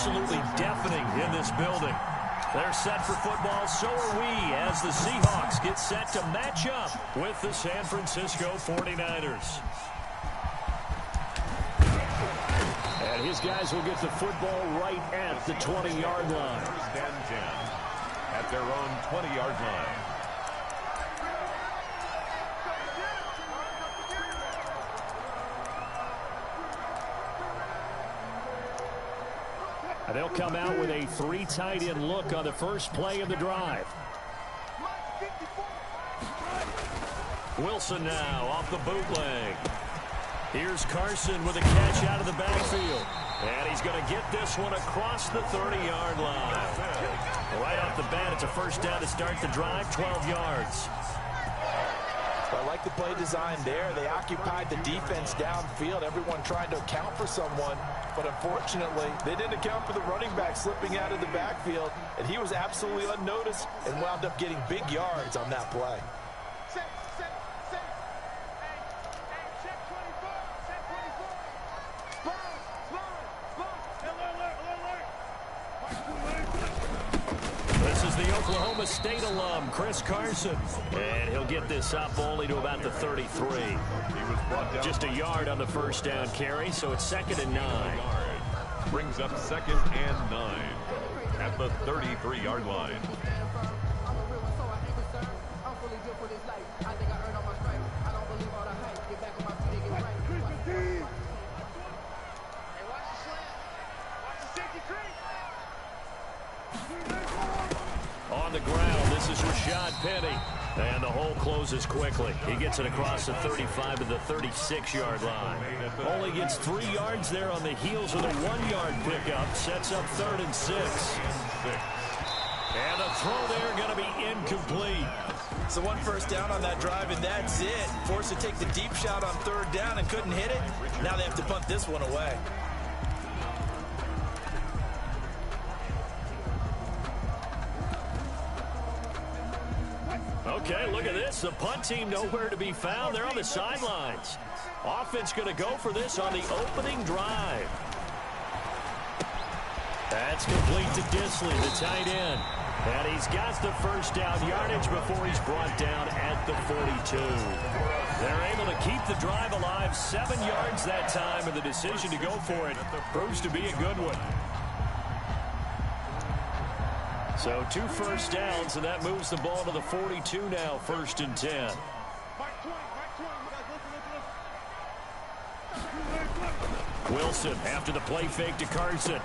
absolutely deafening in this building. They're set for football, so are we, as the Seahawks get set to match up with the San Francisco 49ers. And his guys will get the football right at the 20-yard line. First and 10 at their own 20-yard line. And they'll come out with a 3 tight end look on the first play of the drive. Wilson now off the bootleg. Here's Carson with a catch out of the backfield. And he's going to get this one across the 30-yard line. Right off the bat, it's a first down to start the drive, 12 yards. I like the play design there. They occupied the defense downfield. Everyone trying to account for someone. But unfortunately, they didn't account for the running back slipping out of the backfield. And he was absolutely unnoticed and wound up getting big yards on that play. This is the Oklahoma State alum, Chris Carson. And he'll get this up only to about the 33. Just a yard on the first down carry, so it's 2nd and 9. Brings up 2nd and 9 at the 33-yard line. On the ground, this is Rashad Penny. And the hole closes quickly. He gets it across the 35 to the 36-yard line. Only gets 3 yards there on the heels of the 1-yard pickup. Sets up 3rd and 6. And the throw there going to be incomplete. So one first down on that drive, and that's it. Forced to take the deep shot on 3rd down and couldn't hit it. Now they have to punt this one away. Okay, look at this. The punt team nowhere to be found. They're on the sidelines. Offense going to go for this on the opening drive. That's complete to Disley, the tight end. And he's got the first down yardage before he's brought down at the 42. They're able to keep the drive alive, 7 yards that time, and the decision to go for it proves to be a good one. So 2 first downs, and that moves the ball to the 42 now, 1st and 10. Wilson after the play fake to Carson.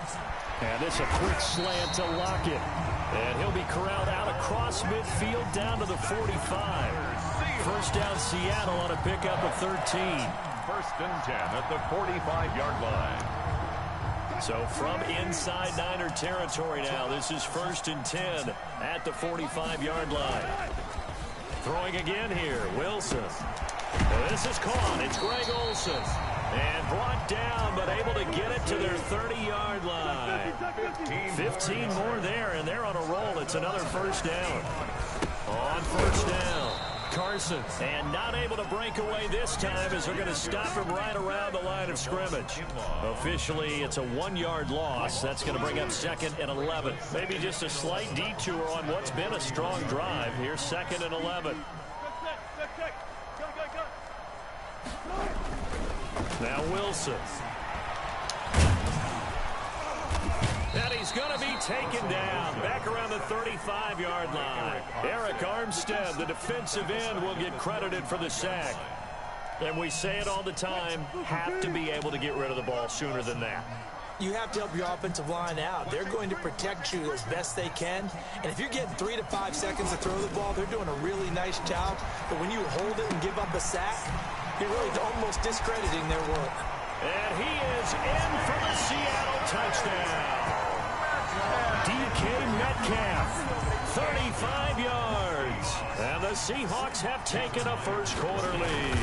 And this a quick slant to Lockett. And he'll be corralled out across midfield down to the 45. First down Seattle on a pickup of 13. 1st and 10 at the 45-yard line. So from inside Niner territory now, this is 1st and 10 at the 45-yard line. Throwing again here, Wilson. This is caught. It's Greg Olsen. And brought down, but able to get it to their 30-yard line. 15 more there, and they're on a roll. It's another first down. On first down, Carson. And not able to break away this time as they're going to stop him right around the line of scrimmage. Officially, it's a 1-yard loss. That's going to bring up 2nd and 11. Maybe just a slight detour on what's been a strong drive. Here's 2nd and 11. Now Wilson. And he's going to be taken down back around the 35-yard line. Eric Armstead, the defensive end, will get credited for the sack. And we say it all the time, have to be able to get rid of the ball sooner than that. You have to help your offensive line out. They're going to protect you as best they can. And if you're getting 3 to 5 seconds to throw the ball, they're doing a really nice job. But when you hold it and give up a sack, you're really almost discrediting their work. And he is in for the Seattle touchdown. DK Metcalf, 35 yards. And the Seahawks have taken a first-quarter lead.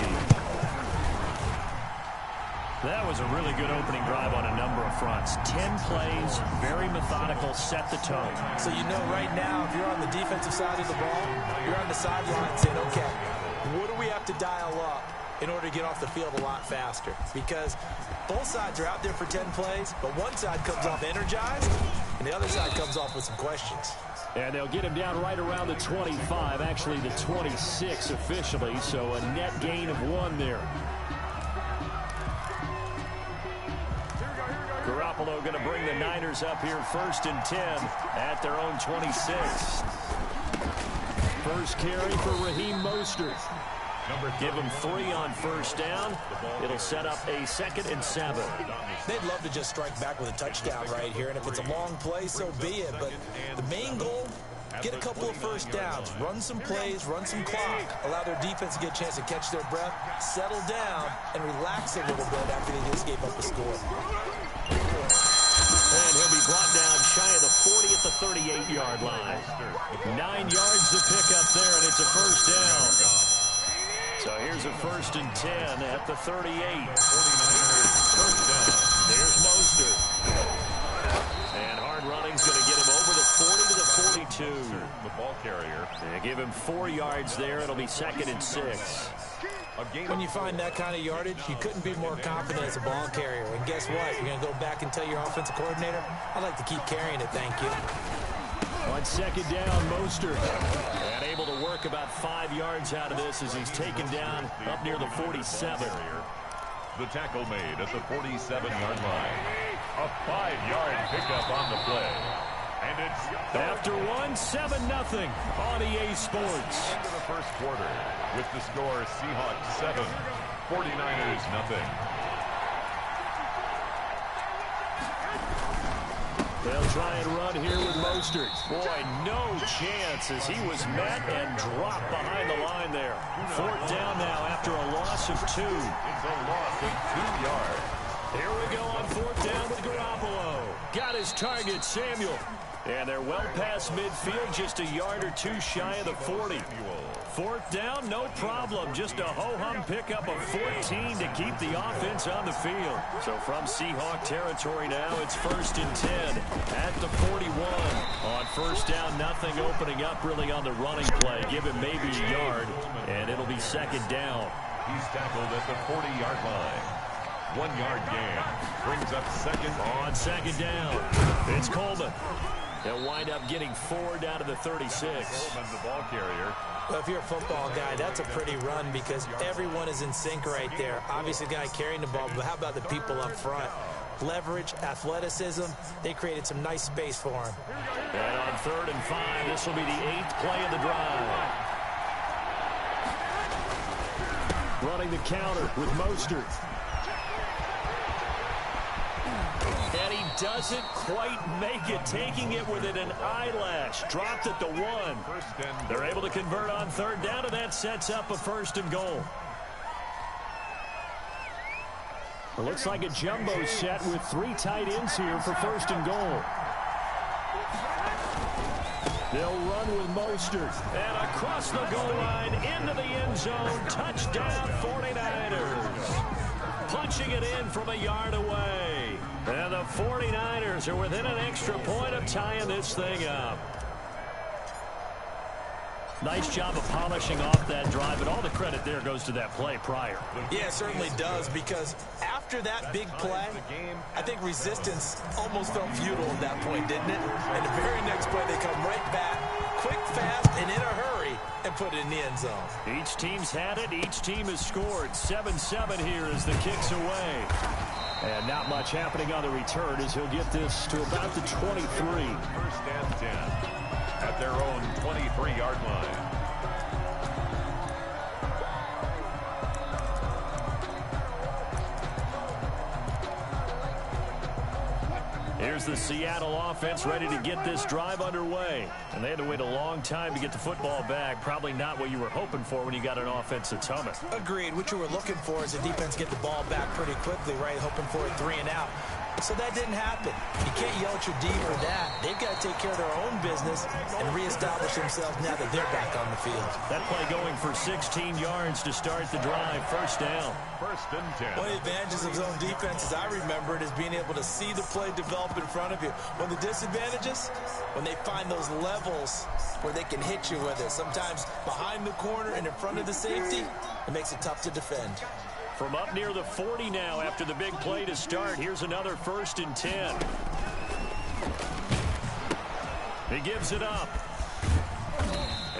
That was a really good opening drive on a number of fronts. 10 plays, very methodical, set the tone. So you know right now, if you're on the defensive side of the ball, you're on the sideline saying, okay, what do we have to dial up? in order to get off the field a lot faster, because both sides are out there for 10 plays, but one side comes off energized, and the other side comes off with some questions. And they'll get him down right around the 25, actually the 26 officially, so a net gain of 1 there. Garoppolo going to bring the Niners up here 1st and 10 at their own 26. First carry for Raheem Mostert. Give him 3 on 1st down. It'll set up a 2nd and 7. They'd love to just strike back with a touchdown right here, and if it's a long play, so be it. But the main goal, get a couple of 1st downs, run some plays, run some clock, allow their defense to get a chance to catch their breath, settle down, and relax a little bit after they just gave up a score. And he'll be brought down shy of the 40 at the 38-yard line. 9 yards to pick up there, and it's a 1st down. So here's a 1st and 10 at the 38. 49ers first down. There's Mostert. And hard running's going to get him over the 40 to the 42. The ball carrier. They give him 4 yards there. It'll be 2nd and 6. When you find that kind of yardage, you couldn't be more confident as a ball carrier. And guess what? You're going to go back and tell your offensive coordinator, I'd like to keep carrying it, thank you. On 2nd down, Mostert. And able to work about 5 yards out of this as he's taken down up near the 47. The tackle made at the 47-yard line. A 5-yard pickup on the play. And it's after 1, 7-0 on EA Sports. Into the first quarter with the score Seahawks 7, 49ers nothing. They'll try and run here with Mostert. Boy, no chance as he was met and dropped behind the line there. 4th down now after a loss of 2. It's a loss of 2 yards. Here we go on 4th down with Garoppolo. Got his target, Samuel. And they're well past midfield, just a yard or 2 shy of the 40. 4th down, no problem. Just a ho-hum pickup of 14 to keep the offense on the field. So from Seahawk territory now, it's 1st and 10 at the 41. On 1st down, nothing opening up really on the running play. Give him maybe a yard, and it'll be 2nd down. He's tackled at the 40-yard line. 1-yard gain. Brings up 2nd. On 2nd down, it's Coleman. They'll wind up getting 4 down to the 36. Coleman, the ball carrier. Well, if you're a football guy, that's a pretty run because everyone is in sync right there. Obviously, the guy carrying the ball, but how about the people up front? Leverage, athleticism, they created some nice space for him. And on 3rd and 5, this will be the 8th play of the drive. Running the counter with Mostert. And he doesn't quite make it, taking it within an eyelash. Dropped at the 1. They're able to convert on 3rd down, and that sets up a 1st and goal. It looks like a jumbo set with 3 tight ends here for 1st and goal. They'll run with Mostert. And across the goal line, into the end zone. Touchdown, 49ers. Punching it in from a yard away. And the 49ers are within an extra point of tying this thing up. Nice job of polishing off that drive, and all the credit there goes to that play prior. Yeah, it certainly does, because after that big play, I think resistance almost felt futile at that point, didn't it? And the very next play, they come right back, quick, fast, and in a hurry, and put it in the end zone. Each team's had it. Each team has scored. 7-7 here as the kick's away. And not much happening on the return as he'll get this to about the 23. 1st and 10 at their own 23-yard line. Here's the Seattle offense ready to get this drive underway. And they had to wait a long time to get the football back. Probably not what you were hoping for when you got an offense that's humming. Agreed. What you were looking for is the defense get the ball back pretty quickly, right? Hoping for a 3 and out. So that didn't happen. You can't yell at your D for that. They've got to take care of their own business and reestablish themselves now that they're back on the field. That play going for 16 yards to start the drive. First down. First and 10. One of the advantages of zone defense, as I remember it, is being able to see the play develop in front of you. One of the disadvantages, when they find those levels where they can hit you with it. Sometimes behind the corner and in front of the safety, it makes it tough to defend. From up near the 40 now after the big play to start. Here's another 1st and 10. He gives it up.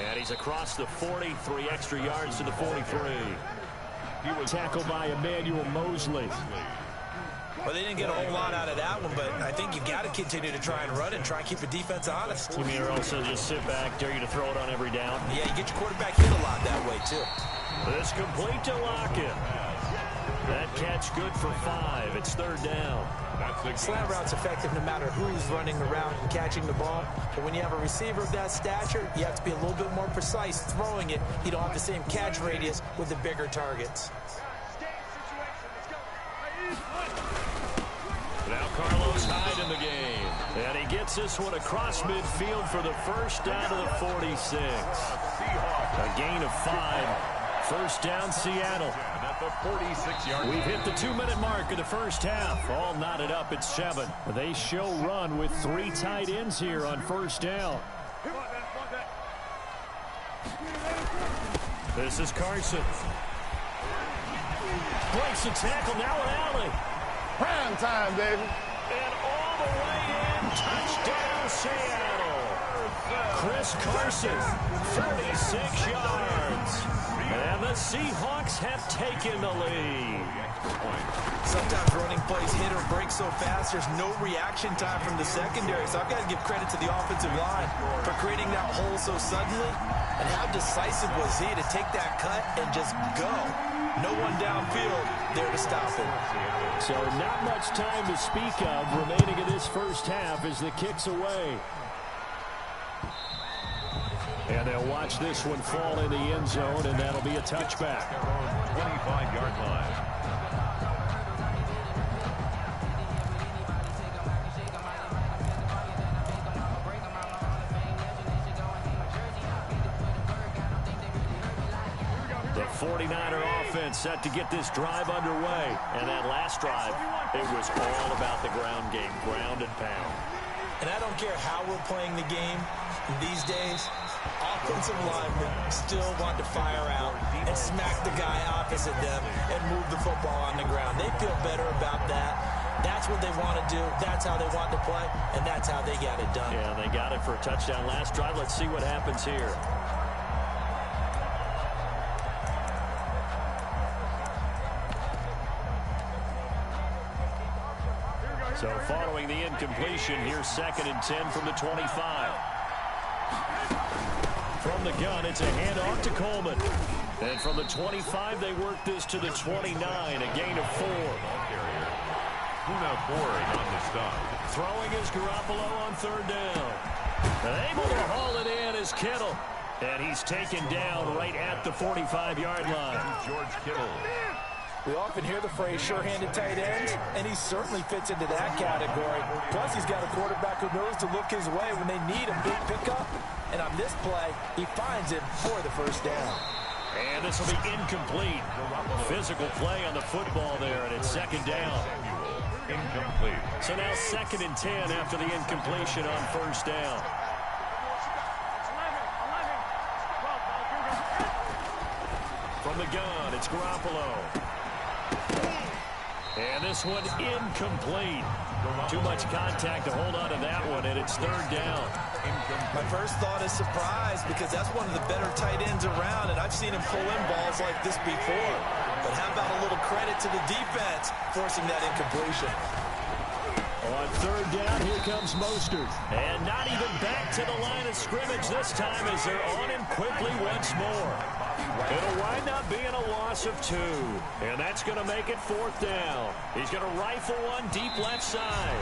And he's across the 40, 3 extra yards to the 43. He was tackled by Emmanuel Mosley. Well, they didn't get a whole lot out of that one, but I think you've got to continue to try and run and try and keep the defense honest. You mean also just sit back, dare you to throw it on every down? Yeah, you get your quarterback hit a lot that way, too. This complete to Lockett. That catch good for 5. It's 3rd down. Slant route's effective no matter who's running the route and catching the ball. But when you have a receiver of that stature, you have to be a little bit more precise throwing it. You don't have the same catch radius with the bigger targets. Now Carlos Hyde in the game. And he gets this one across midfield for the first down to the 46. A gain of 5. First down, Seattle. At the 46-yard line. We've hit the 2-minute mark of the first half. All knotted up at 7. They show run with 3 tight ends here on first down. This is Carson. Breaks the tackle, now an alley. Prime time, baby. And all the way in, touchdown Seattle. Chris Carson, 46 yards. And the Seahawks have taken the lead. Sometimes running plays hit or break so fast, there's no reaction time from the secondary. So I've got to give credit to the offensive line for creating that hole so suddenly. And how decisive was he to take that cut and just go? No one downfield there to stop him. So not much time to speak of remaining in this first half as the kick's away. And they'll watch this one fall in the end zone, and that'll be a touchback. 25-yard line. The 49er offense set to get this drive underway. And that last drive, it was all about the ground game, ground and pound. And I don't care how we're playing the game these days, offensive linemen still want to fire out and smack the guy opposite them and move the football on the ground. They feel better about that. That's what they want to do. That's how they want to play, and that's how they got it done. Yeah, they got it for a touchdown last drive. Let's see what happens here. So following the incompletion, here's 2nd and 10 from the 25. From the gun, it's a handoff to Coleman. And from the 25, they work this to the 29, a gain of 4. Puna Ford on the stop. Throwing is Garoppolo on 3rd down. And able to haul it in is Kittle. And he's taken down right at the 45-yard line. George Kittle. We often hear the phrase sure-handed tight end, and he certainly fits into that category. Plus, he's got a quarterback who knows to look his way when they need a big pickup. And on this play, he finds it for the first down. And this will be incomplete. Physical play on the football there, and it's 2nd down. Incomplete. So now 2nd and 10 after the incompletion on 1st down. From the gun, it's Garoppolo. And this one incomplete. Too much contact to hold on to that one, and it's 3rd down. My first thought is surprise, because that's one of the better tight ends around, and I've seen him pull in balls like this before. But how about a little credit to the defense forcing that incompletion? On 3rd down, here comes Mostert. And not even back to the line of scrimmage this time as they're on him quickly once more. It'll wind up being a loss of 2. And that's going to make it 4th down. He's going to rifle one deep left side.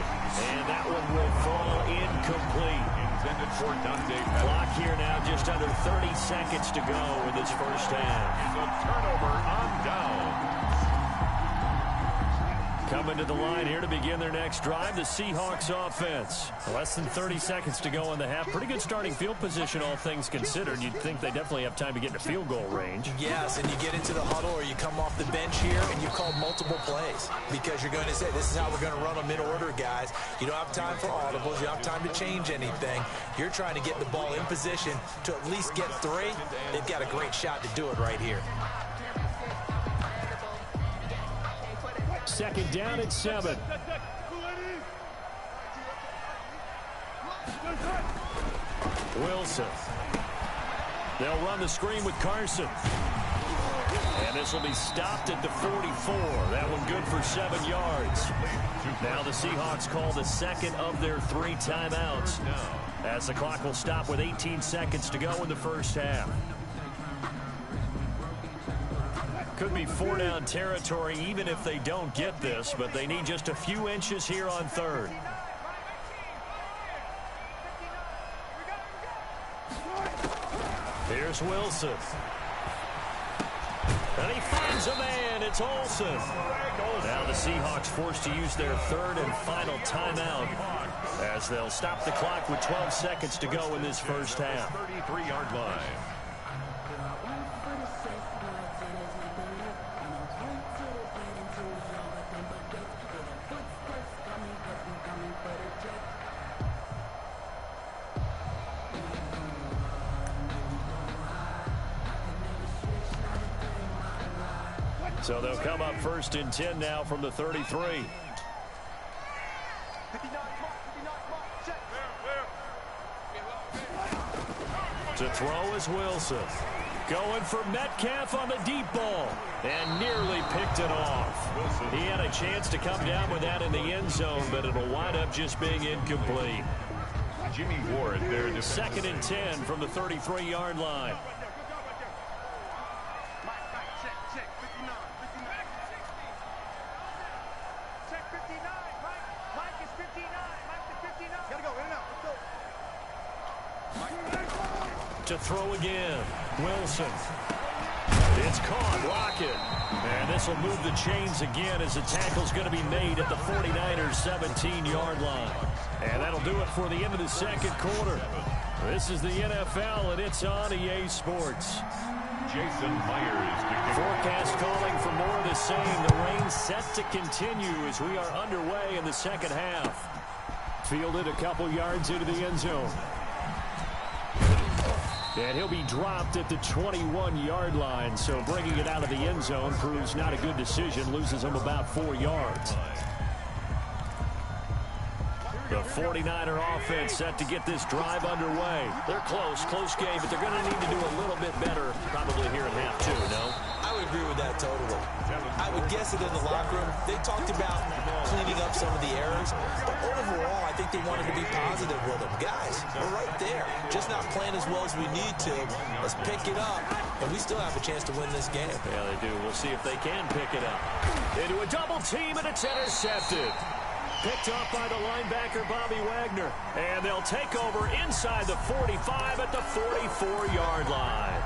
And that one will fall incomplete. Intended for Dante. Clock here now just under 30 seconds to go in this first half. The turnover on down. Coming to the line here to begin their next drive, the Seahawks offense. Less than 30 seconds to go in the half. Pretty good starting field position, all things considered. You'd think they definitely have time to get into field goal range. Yes, and you get into the huddle or you come off the bench here and you call multiple plays because you're going to say, this is how we're going to run them in order, guys. You don't have time for audibles. You don't have time to change anything. You're trying to get the ball in position to at least get 3. They've got a great shot to do it right here. Second down at 7. Wilson. They'll run the screen with Carson. And this will be stopped at the 44. That one good for 7 yards. Now the Seahawks call the second of their 3 timeouts, as the clock will stop with 18 seconds to go in the first half. Could be 4-down territory even if they don't get this, but they need just a few inches here on 3rd. Here's Wilson. And he finds a man. It's Olsen. Now the Seahawks forced to use their 3rd and final timeout, as they'll stop the clock with 12 seconds to go in this first half. 33-yard line. So they'll come up 1st and 10 now from the 33. To throw is Wilson. Going for Metcalf on the deep ball. And nearly picked it off. He had a chance to come down with that in the end zone, but it'll wind up just being incomplete. Jimmy Ward there. 2nd and 10 from the 33-yard line. To throw again, Wilson. It's caught, Lockett. And this will move the chains again as the tackle's going to be made at the 49ers' 17-yard line. And that'll do it for the end of the second quarter. This is the NFL, and it's on EA Sports. Jason Myers. Forecast calling for more of the same. The rain set to continue as we are underway in the second half. Fielded a couple yards into the end zone. And he'll be dropped at the 21-yard line, so bringing it out of the end zone proves not a good decision, loses him about 4 yards. The 49er offense set to get this drive underway. They're close game, but they're going to need to do a little bit better probably here in half 2, no? I would agree with that totally. I would guess it in the locker room. They talked about cleaning up some of the errors, but overall, I think they wanted to be positive with them. Guys, we're right there. Just not playing as well as we need to. Let's pick it up, and we still have a chance to win this game. Yeah, they do. We'll see if they can pick it up. They do a double team, and it's intercepted. Picked up by the linebacker, Bobby Wagner. And they'll take over inside the 45 at the 44-yard line.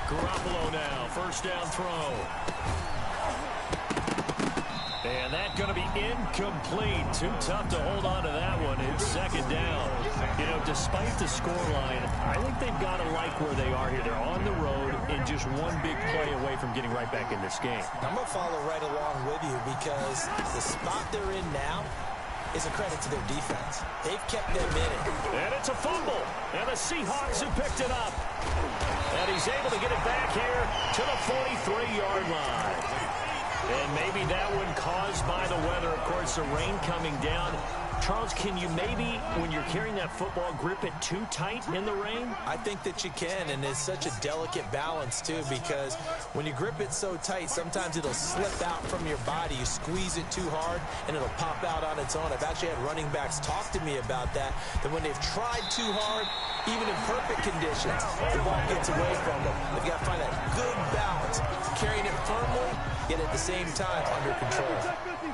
Garoppolo now, first down throw. And that's going to be incomplete. Too tough to hold on to that one. It's second down. You know, despite the scoreline, I think they've got to like where they are here. They're on the road and just one big play away from getting right back in this game. I'm going to follow right along with you because the spot they're in now is a credit to their defense. They've kept them in it. And it's a fumble. And the Seahawks have picked it up. And he's able to get it back here to the 43-yard line. And maybe that one caused by the weather. Of course, the rain coming down. Charles, can you maybe, when you're carrying that football, grip it too tight in the rain? I think that you can, and it's such a delicate balance, too, because when you grip it so tight, sometimes it'll slip out from your body. You squeeze it too hard, and it'll pop out on its own. I've actually had running backs talk to me about that when they've tried too hard, even in perfect conditions, the ball gets away from them. They've got to find that good balance, carrying it firmly yet at the same time under control.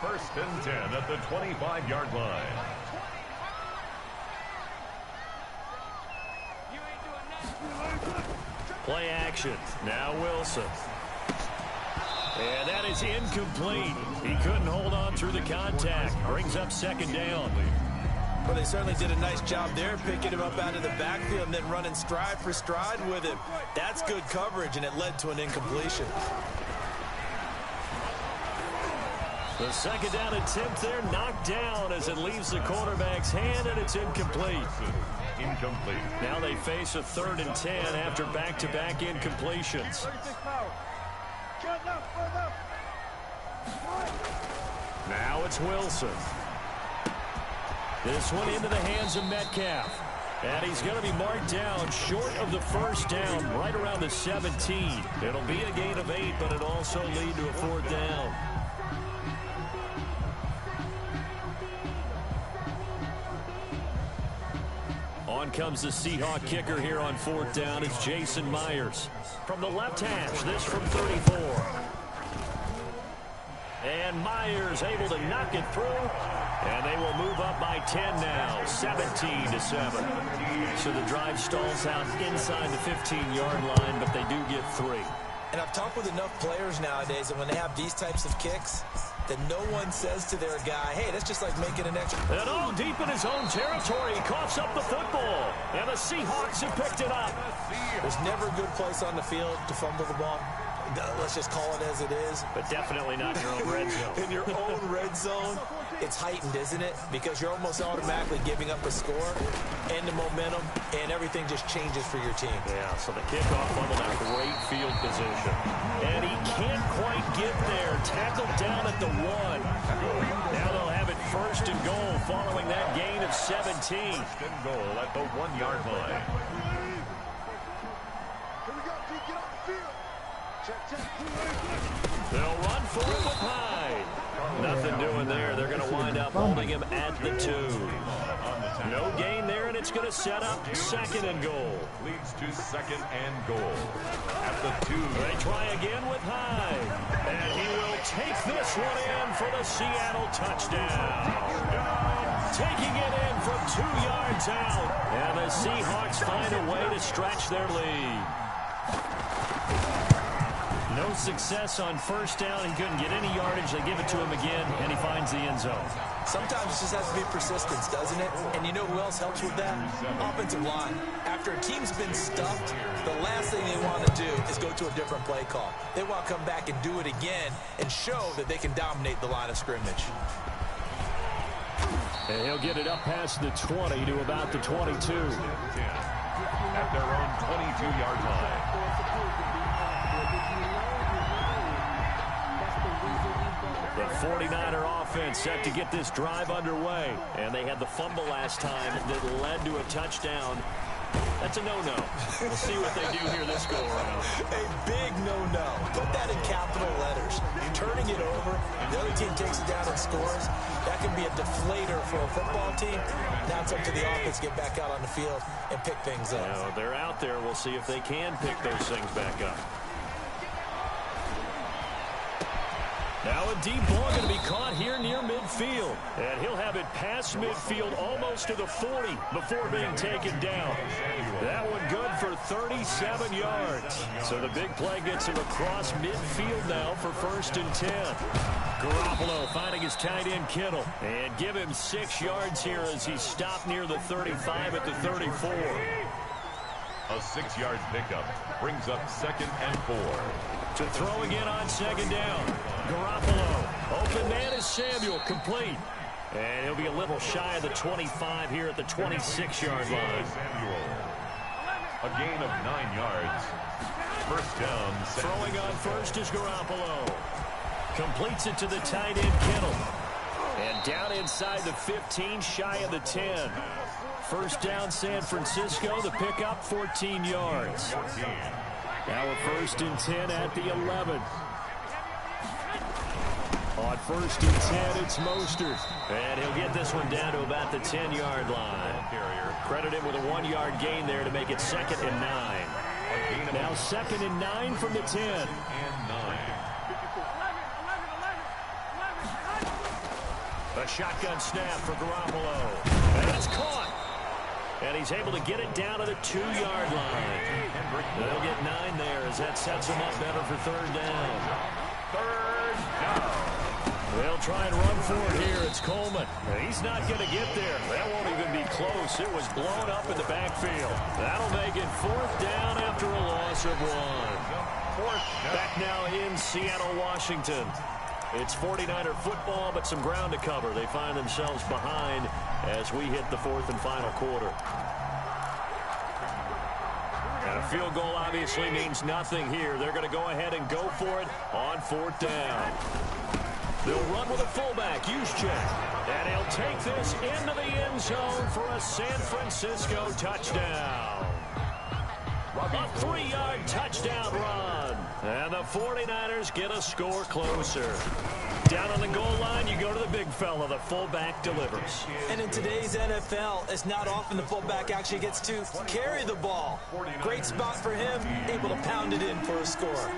First and 10 at the 25-yard line. Play action. Now Wilson. And that is incomplete. He couldn't hold on through the contact. Brings up second down. Well, they certainly did a nice job there, picking him up out of the backfield and then running stride for stride with him. That's good coverage, and it led to an incompletion. The second down attempt there knocked down as it leaves the quarterback's hand, and it's incomplete. Incomplete. Now they face a 3rd and 10 after back-to-back incompletions. Now it's Wilson. This one into the hands of Metcalf. And he's going to be marked down short of the first down, right around the 17. It'll be a gain of 8, but it'll also lead to a 4th down. On comes the Seahawk kicker here on 4th down. It's Jason Myers. From the left hash, this from 34. And Myers able to knock it through. And they will move up by 10 now, 17-7. So the drive stalls out inside the 15-yard line, but they do get 3. And I've talked with enough players nowadays that when they have these types of kicks, that no one says to their guy, hey, that's just like making an extra. And all deep in his own territory, he coughs up the football. And the Seahawks have picked it up. There's never a good place on the field to fumble the ball. Let's just call it as it is. But definitely not in your own red zone. In your own red zone, it's heightened, isn't it? Because you're almost automatically giving up a score and the momentum, and everything just changes for your team. Yeah, so the kickoff fumbled out, great field position. And he can't quite get there. Tackled down at the 1. Now they'll have it 1st and goal following that gain of 17. 1st and goal at the 1-yard line. They'll run for it with Hyde. Nothing doing there. They're going to wind up holding him at the 2. No gain there, and it's going to set up 2nd and goal. Leads to 2nd and goal at the 2. They try again with Hyde. And he will take this one in for the Seattle touchdown. Taking it in from 2 yards out. And the Seahawks find a way to stretch their lead. No success on 1st down. He couldn't get any yardage. They give it to him again, and he finds the end zone. Sometimes it just has to be persistence, doesn't it? And you know who else helps with that? Offensive line. After a team's been stuffed, the last thing they want to do is go to a different play call. They want to come back and do it again and show that they can dominate the line of scrimmage. And he'll get it up past the 20 to about the 22. At their own 22-yard line. The 49er offense set to get this drive underway. And they had the fumble last time that led to a touchdown. That's a no-no. We'll see what they do here this go-around. A big no-no. Put that in capital letters. Turning it over, the other team takes it down and scores. That can be a deflator for a football team. Now it's up to the offense to get back out on the field and pick things up. Now, they're out there. We'll see if they can pick those things back up. Now a deep ball going to be caught here near midfield. And he'll have it past midfield almost to the 40 before being taken down. That one good for 37 yards. So the big play gets him across midfield now for 1st and 10. Garoppolo finding his tight end Kittle. And give him 6 yards here as he stopped near the 35 at the 34. A 6-yard pickup brings up 2nd and 4. To throw again on 2nd down. Garoppolo. Open man is Samuel. Complete. And he'll be a little shy of the 25 here at the 26-yard line. A gain of 9 yards. 1st down. Throwing on 1st is Garoppolo. Completes it to the tight end Kittle. And down inside the 15, shy of the 10. 1st down San Francisco. The pickup 14 yards. Now a 1st and 10 at the 11. On 1st and 10, it's Mostert. And he'll get this one down to about the 10-yard line. Credit him with a 1-yard gain there to make it 2nd and 9. Now 2nd and 9 from the 10. A shotgun snap for Garoppolo. And it's caught. And he's able to get it down to the 2-yard line. They'll get 9 there as that sets him up better for 3rd down. 3rd down. They'll try and run for it here. It's Coleman. He's not going to get there. That won't even be close. It was blown up in the backfield. That'll make it 4th down after a loss of 1. Back now in Seattle, Washington. It's 49er football, but some ground to cover. They find themselves behind as we hit the 4th and final quarter. And a field goal obviously means nothing here. They're going to go ahead and go for it on 4th down. They'll run with a fullback, Juszczyk. And he'll take this into the end zone for a San Francisco touchdown. A 3-yard touchdown run. And the 49ers get a score closer. Down on the goal line, you go to the big fella. The fullback delivers. And in today's NFL, it's not often the fullback actually gets to carry the ball. Great spot for him, able to pound it in for a score.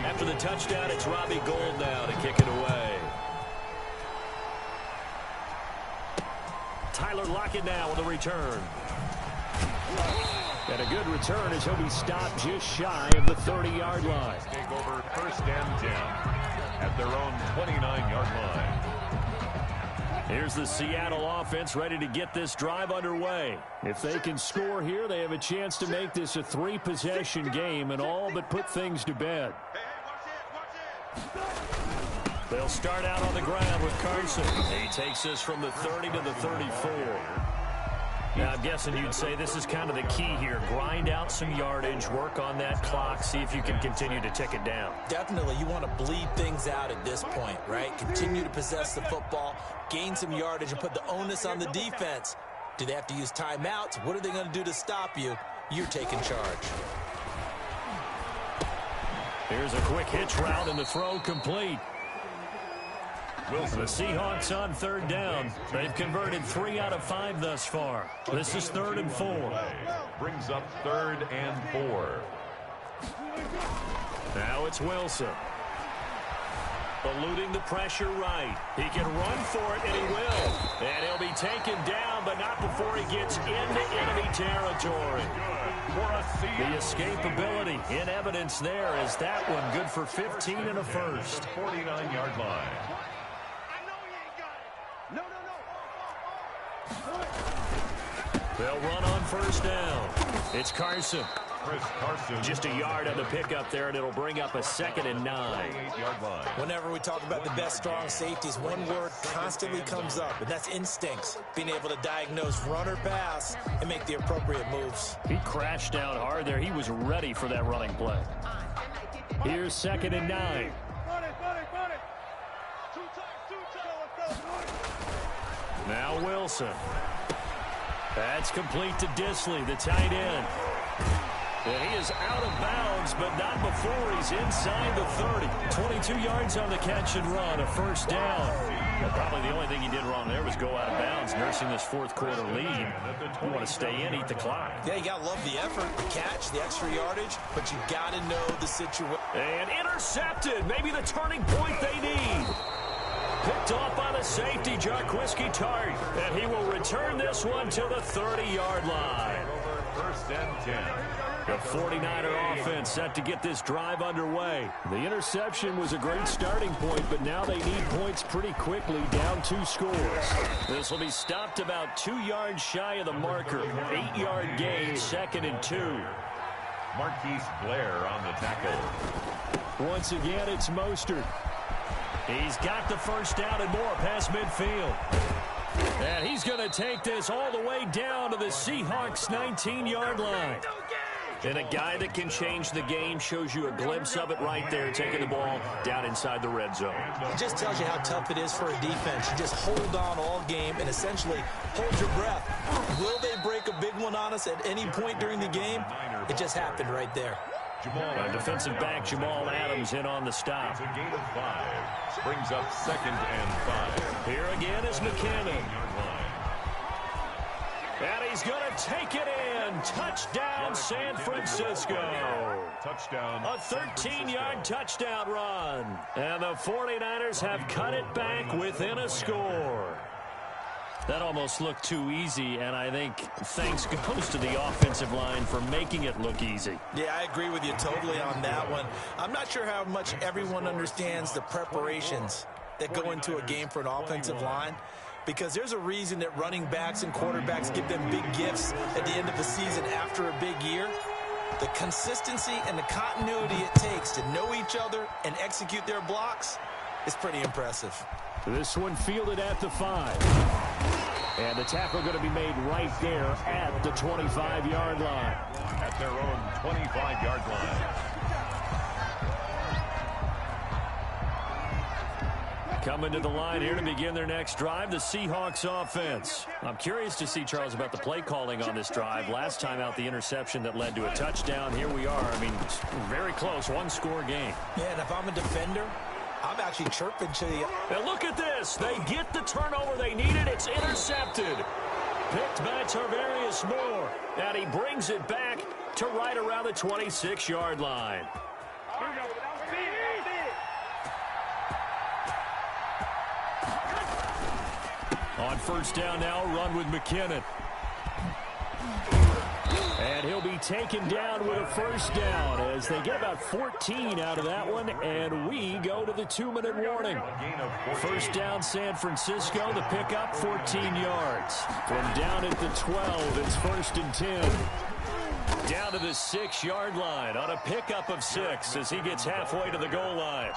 After the touchdown, it's Robbie Gould now to kick it away. Tyler Lockett now with a return. And a good return as he'll be stopped just shy of the 30-yard line. Take over 1st and 10 at their own 29-yard line. Here's the Seattle offense ready to get this drive underway. If they can score here, they have a chance to make this a 3-possession game and all but put things to bed. They'll start out on the ground with Carson. He takes this from the 30 to the 34. Now, I'm guessing you'd say this is kind of the key here. Grind out some yardage, work on that clock, see if you can continue to tick it down. Definitely, you want to bleed things out at this point, right? Continue to possess the football, gain some yardage, and put the onus on the defense. Do they have to use timeouts? What are they going to do to stop you? You're taking charge. Here's a quick hitch route, and the throw complete. Wilson. The Seahawks on 3rd down. They've converted 3 out of 5 thus far. This is 3rd and 4. Brings up 3rd and 4. Now it's Wilson. Eluding the pressure right. He can run for it, and he will. And he'll be taken down, but not before he gets into enemy territory. The escapability in evidence there as that one good for 15 and a first. 49-yard line. They'll run on 1st down. It's Carson. Chris Carson. Just a yard on the pickup there, and it'll bring up a 2nd and 9. 8-yard line. Whenever we talk about the best strong safeties, one word constantly comes up, and that's instincts. Being able to diagnose run or pass and make the appropriate moves. He crashed down hard there. He was ready for that running play. Here's 2nd and 9. Now Wilson. That's complete to Disley, the tight end. And he is out of bounds, but not before he's inside the 30. 22 yards on the catch and run, a 1st down. And probably the only thing he did wrong there was go out of bounds, nursing this 4th quarter lead. You want to stay in, eat the clock. Yeah, you got to love the effort, the catch, the extra yardage, but you got to know the situation. And intercepted, maybe the turning point they need. Picked off by the safety, Jarquiski Tart. And he will return this one to the 30-yard line. 1st and 10. The 49er offense set to get this drive underway. The interception was a great starting point, but now they need points pretty quickly, down 2 scores. This will be stopped about 2 yards shy of the marker. 8-yard gain, 2nd and 2. Marquise Blair on the tackle. Once again, it's Mostert. He's got the 1st down and more past midfield. And he's going to take this all the way down to the Seahawks' 19-yard line. And a guy that can change the game, shows you a glimpse of it right there, taking the ball down inside the red zone. It just tells you how tough it is for a defense. You just hold on all game and essentially hold your breath. Will they break a big one on us at any point during the game? It just happened right there. Defensive back Jamal Adams in on the stop. It's a gain of 5. Brings up 2nd and 5. Here again is McKinnon. And he he's going to take it in. Touchdown, San Francisco. Touchdown. A 13-yard touchdown run. And the 49ers have cut it back within a score. That almost looked too easy, and I think thanks goes to the offensive line for making it look easy. Yeah, I agree with you totally on that one. I'm not sure how much everyone understands the preparations that go into a game for an offensive line, because there's a reason that running backs and quarterbacks give them big gifts at the end of the season after a big year. The consistency and the continuity it takes to know each other and execute their blocks is pretty impressive. This one fielded at the 5. And the tackle going to be made right there at the 25-yard line. At their own 25-yard line. Coming to the line here to begin their next drive, the Seahawks offense. I'm curious to see, Charles, about the play calling on this drive. Last time out, the interception that led to a touchdown. Here we are. I mean, very close, one-score game. Yeah, and if I'm a defender, I'm actually chirping to you. And look at this. They get the turnover they needed. It's intercepted. Picked by Tarvarius Moore. And he brings it back to right around the 26-yard line. On first down now, run with McKinnon. And he'll be taken down with a first down as they get about 14 out of that one, and we go to the 2-minute warning. First down, San Francisco, the pickup, 14 yards. From down at the 12, it's first and 10. Down to the 6-yard line on a pickup of 6 as he gets halfway to the goal line.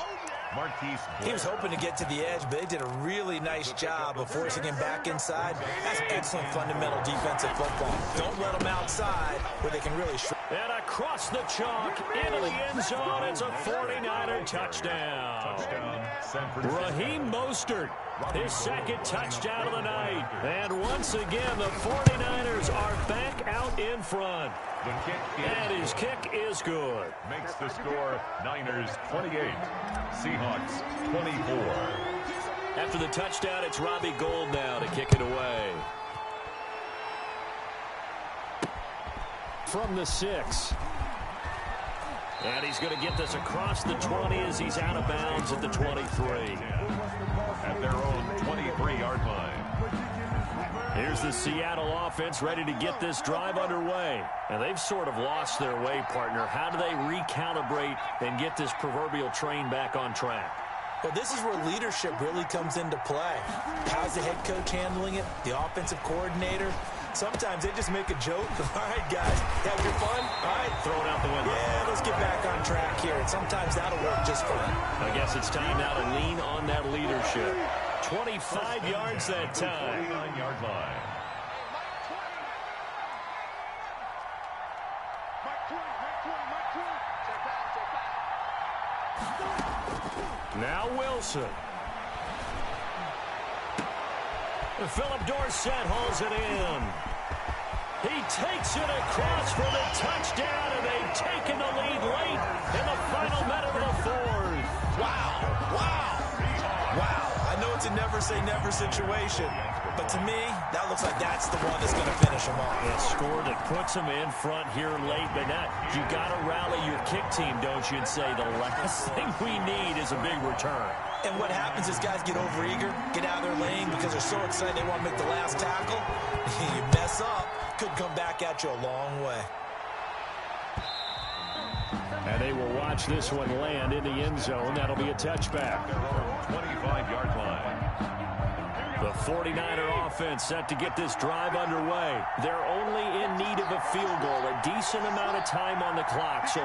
He was hoping to get to the edge, but they did a really nice job of forcing him back inside. That's excellent fundamental defensive football. Don't let them outside where they can really... And across the chalk, into the end zone, it's a 49er touchdown. Raheem Mostert, his second touchdown of the night. And once again, the 49ers are back out in front. And his kick is good. Makes the score Niners 28, Seahawks 24. After the touchdown, it's Robbie Gould now to kick it away. From the 6. And he's going to get this across the 20 as he's out of bounds at the 23. At their own 23-yard line. Here's the Seattle offense ready to get this drive underway. And they've sort of lost their way, partner. How do they recalibrate and get this proverbial train back on track? Well, this is where leadership really comes into play. How's the head coach handling it? The offensive coordinator? Sometimes they just make a joke. All right, guys, have your fun? All right. Throw it out the window. Yeah, let's get back on track here. And sometimes that'll work just fine. I guess it's time now to lean on that leadership. 25 yards that time. 29-yard line. Now Wilson. Philip Dorsett hauls it in. He takes it across for the touchdown, and they've taken the lead late in the final minute of the fourth. Wow, wow, wow. I know it's a never-say-never situation, but to me, that looks like that's the one that's going to finish them off. A score that puts them in front here late, but now you got to rally your kick team, don't you, and say the last thing we need is a big return. And what happens is guys get overeager, get out of their lane because they're so excited they want to make the last tackle. You mess up, could come back at you a long way. And they will watch this one land in the end zone. That'll be a touchback. 25-yard line. The 49er offense set to get this drive underway. They're only in need of a field goal, a decent amount of time on the clock. So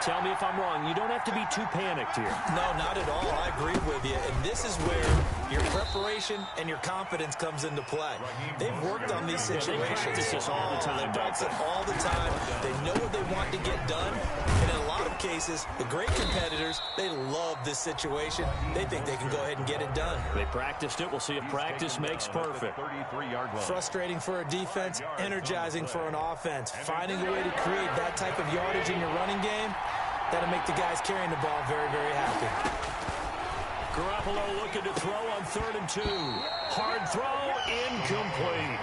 tell me if I'm wrong. You don't have to be too panicked here. No, not at all. I agree with you. And this is where your preparation and your confidence comes into play. They've worked on these situations. They practice this all the time. They practice it all the time. They know what they want to get done. And in a lot of cases, the great competitors, they love this situation. They think they can go ahead and get it done. They practiced it. We'll see if practice makes perfect. 33-yard line. Frustrating for a defense, energizing for an offense. Finding a way to create that type of yardage in your running game, that'll make the guys carrying the ball very, very happy. Garoppolo looking to throw on 3rd and 2. Hard throw, incomplete.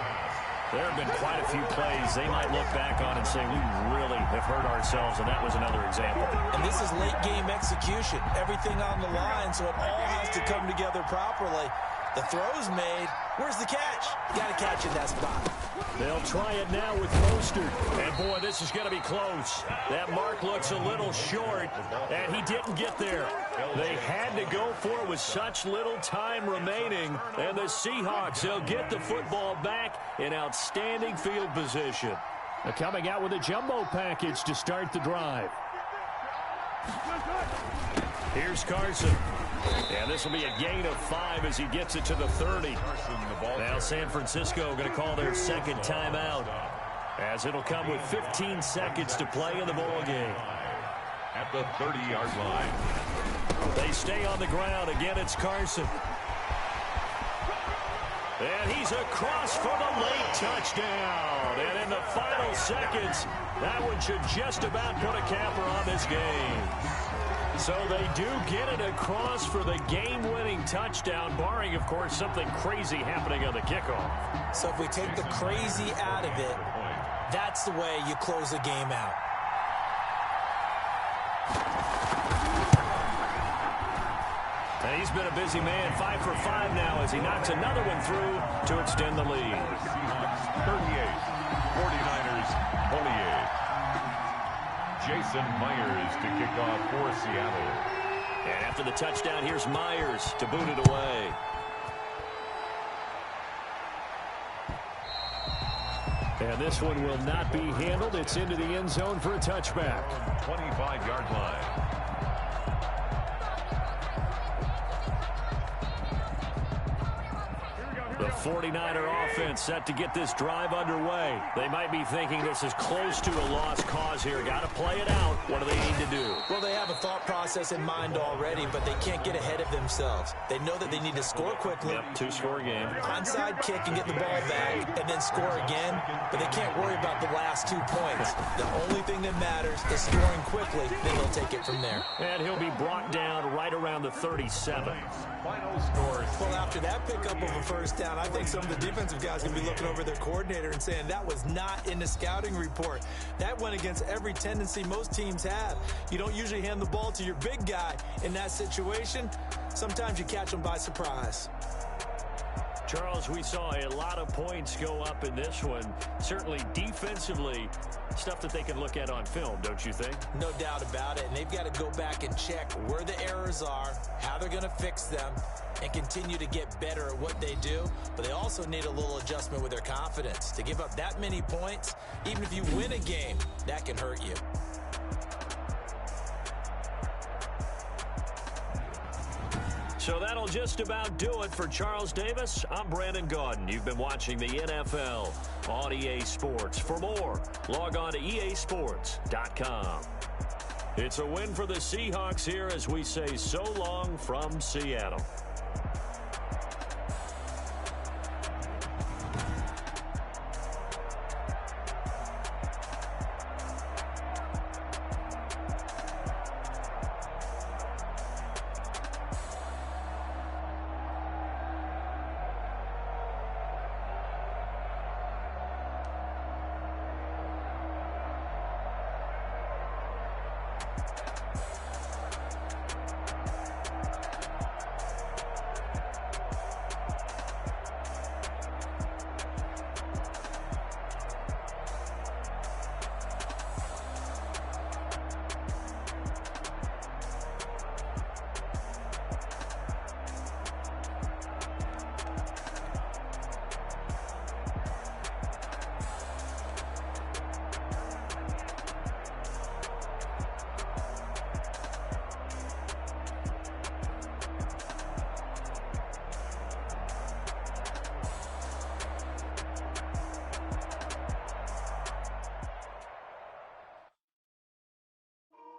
There have been quite a few plays they might look back on and say, we really have hurt ourselves, and that was another example. And this is late-game execution. Everything on the line, so it all has to come together properly. The throw's made. Where's the catch? Got to catch in that spot. They'll try it now with Mostert. And, boy, this is going to be close. That mark looks a little short, and he didn't get there. They had to go for it with such little time remaining. And the Seahawks, they'll get the football back in outstanding field position. They're coming out with a jumbo package to start the drive. Here's Carson. And this will be a gain of 5 as he gets it to the 30. Now San Francisco going to call their second timeout, as it'll come with 15 seconds to play in the ball game. At the 30-yard line. They stay on the ground. Again, it's Carson. And he's across for the late touchdown. And in the final seconds, that one should just about put a capper on this game. So they do get it across for the game-winning touchdown, barring, of course, something crazy happening on the kickoff. So if we take the crazy out of it, that's the way you close a game out. And he's been a busy man, 5 for 5 now as he knocks another one through to extend the lead. Seahawks 38, 49ers 28. Jason Myers to kick off for Seattle. And after the touchdown, here's Myers to boot it away. And this one will not be handled. It's into the end zone for a touchback. 25-yard line. The 49er offense set to get this drive underway. They might be thinking this is close to a lost cause here. Got to play it out. What do they need to do? Well, they have a thought process in mind already, but they can't get ahead of themselves. They know that they need to score quickly. Yep, 2-score game. Onside kick and get the ball back, and then score again. But they can't worry about the last 2 points. The only thing that matters is scoring quickly. Then they'll take it from there. And he'll be brought down right around the 37. Final scores. Well, after that pickup of a first down, I think some of the defensive guys are going to be looking over their coordinator and saying that was not in the scouting report. That went against every tendency most teams have. You don't usually hand the ball to your big guy in that situation. Sometimes you catch them by surprise. Charles, we saw a lot of points go up in this one. Certainly defensively, stuff that they can look at on film, don't you think? No doubt about it. And they've got to go back and check where the errors are, how they're going to fix them, and continue to get better at what they do. But they also need a little adjustment with their confidence. To give up that many points, even if you win a game, that can hurt you. So that'll just about do it for Charles Davis. I'm Brandon Gaudin. You've been watching the NFL on EA Sports. For more, log on to easports.com. It's a win for the Seahawks here as we say so long from Seattle.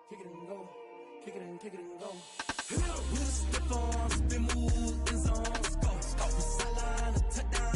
Kick it and go. Kick it and go. Hit it up with a stiff arm, spin move in zone. Go. Sideline, a touchdown.